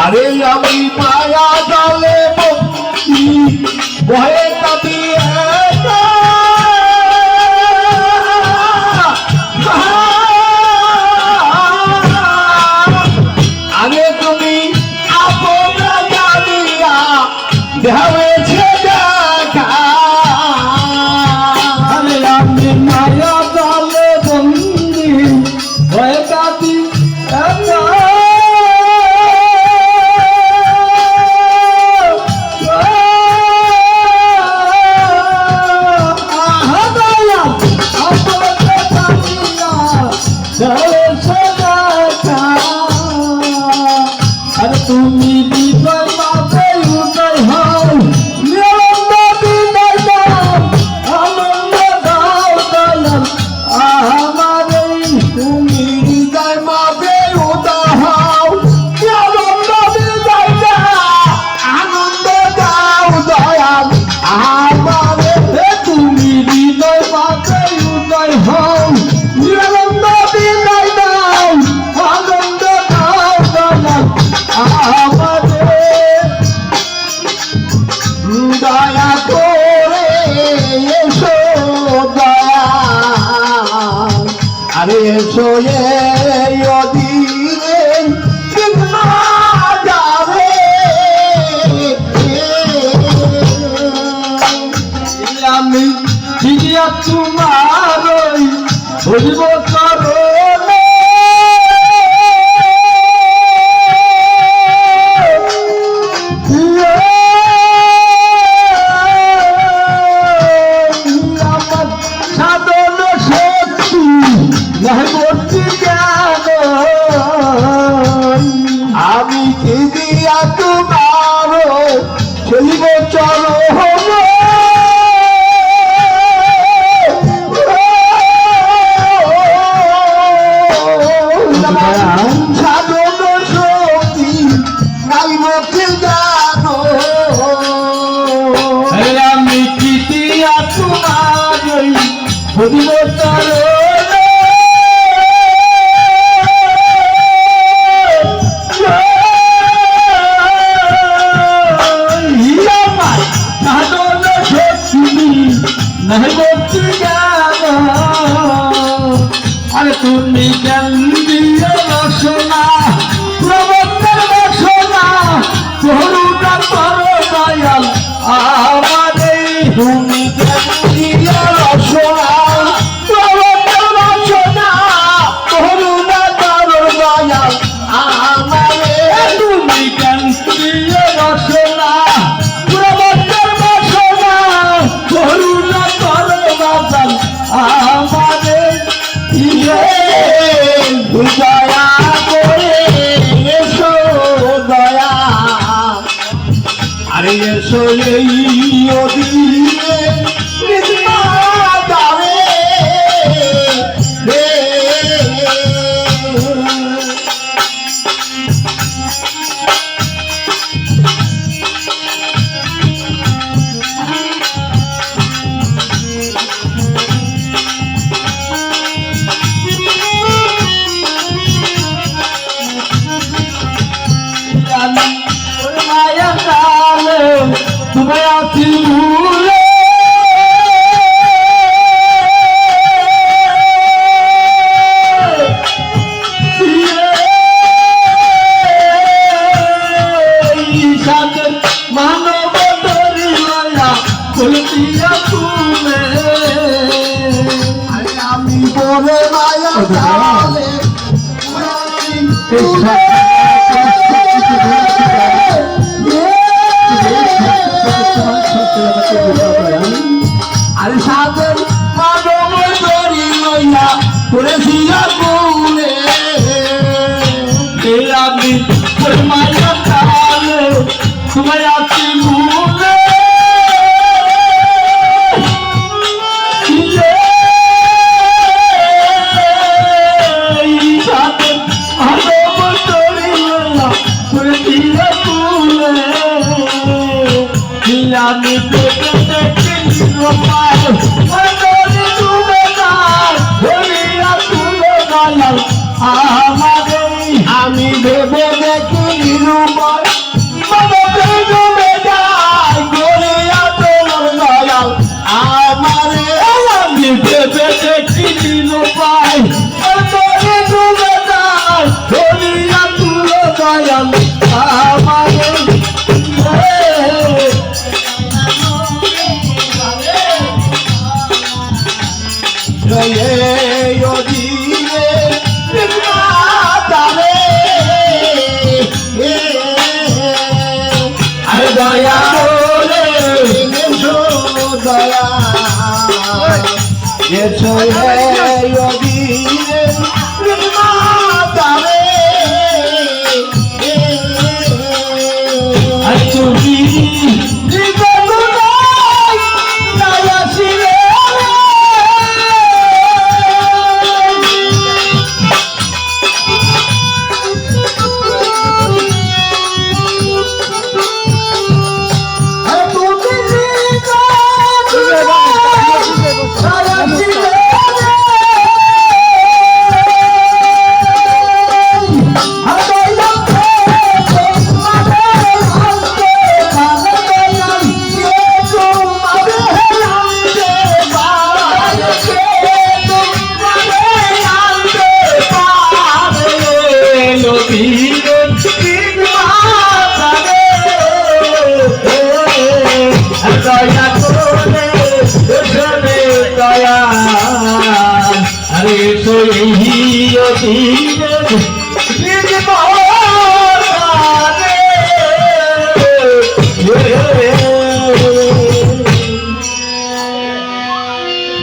আরে আমি মায়া জালে বন্দি ভয়ে কাঁদি একা। আরে তুমি আপনা জানিয়া হয়েছে দেখা। আরে আমি মায়া জালে বন্দি ভয়ে কাঁদি একা। তুমি বিজয় পাবে উদয় হও নিরন্ত বিদায় দাও আনন্দ দাও দয়াল আমারে। তুমি হৃদয় মাঝে উদয় হও আনন্দ বিদায় দাও আনন্দ দাও দয়াল আমারে। তুমি হৃদয় পাবে উদয় হও নিরন্ত বিদায় দাও আনন্দ দাও দয়াল আমারে। দয়া করে এসো দয়াল। আরে এসো এই অধীনে বিঘ্ন যাবে। আমি ফিরিয়া তোমারই হইব চরণে। আমার সাধন শক্তি নাই ভক্তি জ্ঞান। আমি কি দিয়া তোমার চলিব চরণ। সাধন শক্তি নাই মুক্তি জানো। আমি কি দিয়া তোমারই হইব চরণে। আমার সাধন শক্তি নাই ভক্তি জ্ঞান। আরে তুমি জ্ঞান দিয়ে রসনা প্রবন্ধের রসনা করুণা করো দয়াল আমারে। তুমি জ্ঞান দিয়া রসনা প্রবন্ধের রচনা করুণা করো দয়াল আমারে। তুমি জ্ঞান দিয়ে রসনা প্রবন্ধের রসনা করুণা করো দয়াল আমারে। দয়া করে এসো দয়া। আরে এসো এই অধীনে বিঘ্ন যাবে। মায়া কালে তুমি আছি ভুলে। মানব তরি লয়া বলতিয়া তুমি। আমি বলে মায়া জালে আরে সাধন মানব তরি লইয়া করেছি আগুনে। আমি মায়া কালে তুমি আছি ভুলে। আমি পেটে দেখি গোপাল তুলে দয়াল আমারে আমি ভেবে দেখি নিরূপণ মানবে ডুবে যায় করিয়া তোমার দয়াল আমারে আমি ভেবে দেখি নিরুপায় তোরে ডুবে যায় ধরিয়া তুলো দয়াল আমারে অধীনে নির্মাতারে আরে দয়া করে দয়া এসো অধীনে নির্মাতারে আর তুমি দয়া করে দয়া আরে তো এই অধীনে